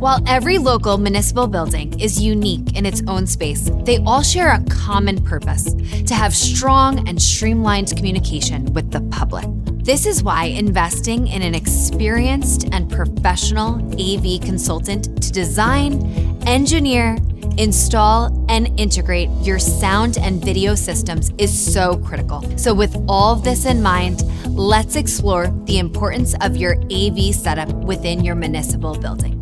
While every local municipal building is unique in its own space, they all share a common purpose: to have strong and streamlined communication with the public. This is why investing in an experienced and professional AV consultant to design, engineer, install, and integrate your sound and video systems is so critical. So with all of this in mind, let's explore the importance of your AV setup within your municipal building.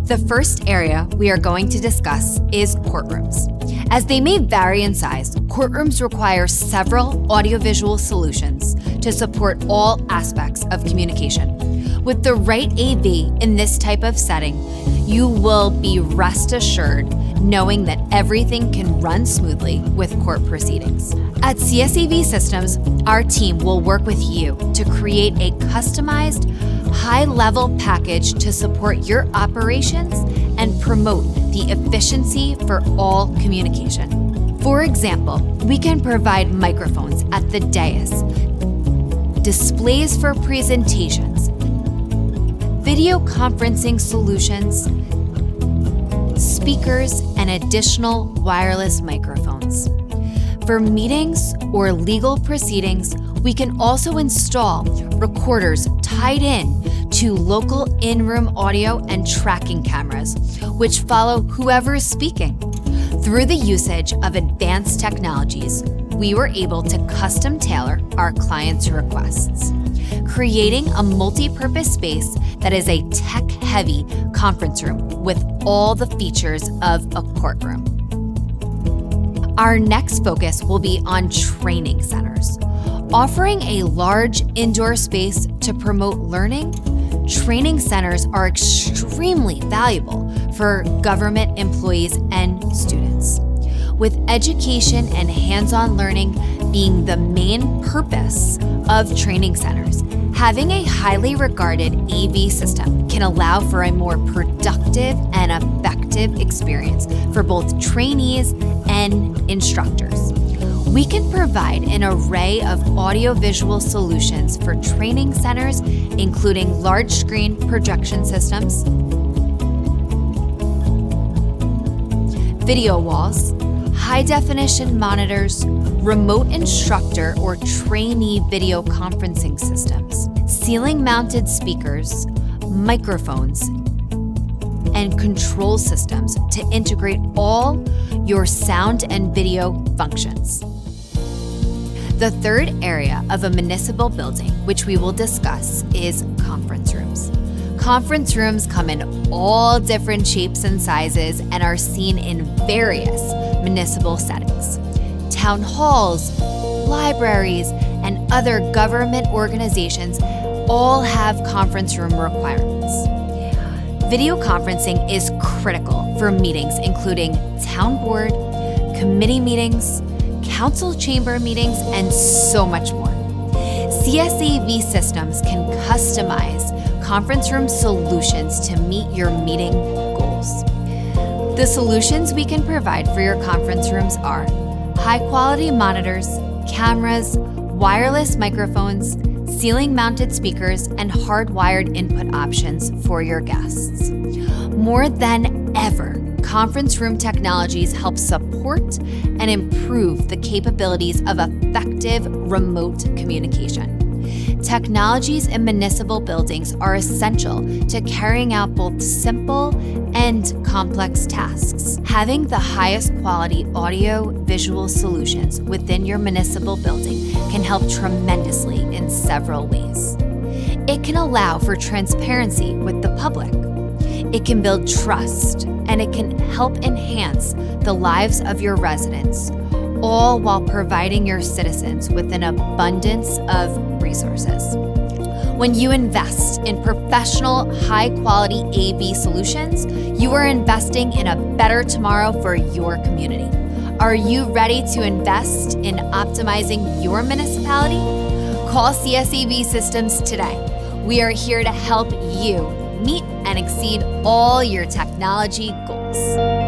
The first area we are going to discuss is courtrooms. As they may vary in size, courtrooms require several audiovisual solutions to support all aspects of communication. With the right AV in this type of setting, you will be rest assured knowing that everything can run smoothly with court proceedings. At CSAV Systems, our team will work with you to create a customized, high-level package to support your operations and promote the efficiency for all communication. For example, we can provide microphones at the dais, displays for presentations, video conferencing solutions, speakers, and additional wireless microphones. For meetings or legal proceedings, we can also install recorders tied in to local in-room audio and tracking cameras, which follow whoever is speaking. Through the usage of advanced technologies, we were able to custom tailor our clients' requests, creating a multi-purpose space that is a tech-heavy conference room with all the features of a courtroom. Our next focus will be on training centers. Offering a large indoor space to promote learning, training centers are extremely valuable for government employees and students. With education and hands-on learning being the main purpose of training centers, having a highly regarded AV system can allow for a more productive and effective experience for both trainees and instructors. We can provide an array of audiovisual solutions for training centers, including large screen projection systems, video walls, high-definition monitors, remote instructor or trainee video conferencing systems, ceiling-mounted speakers, microphones, and control systems to integrate all your sound and video functions. The third area of a municipal building, which we will discuss, is conference rooms. Conference rooms come in all different shapes and sizes and are seen in various municipal settings. Town halls, libraries, and other government organizations all have conference room requirements. Video conferencing is critical for meetings including town board, committee meetings, council chamber meetings, and so much more. CSAV Systems can customize conference room solutions to meet your meeting goals. The solutions we can provide for your conference rooms are high-quality monitors, cameras, wireless microphones, ceiling-mounted speakers, and hardwired input options for your guests. More than ever, conference room technologies help support and improve the capabilities of effective remote communication. Technologies in municipal buildings are essential to carrying out both simple and complex tasks. Having the highest quality audio-visual solutions within your municipal building can help tremendously in several ways. It can allow for transparency with the public. It can build trust, and it can help enhance the lives of your residents, all while providing your citizens with an abundance of resources. When you invest in professional, high-quality AV solutions, you are investing in a better tomorrow for your community. Are you ready to invest in optimizing your municipality? Call CSAV Systems today. We are here to help you meet and exceed all your technology goals.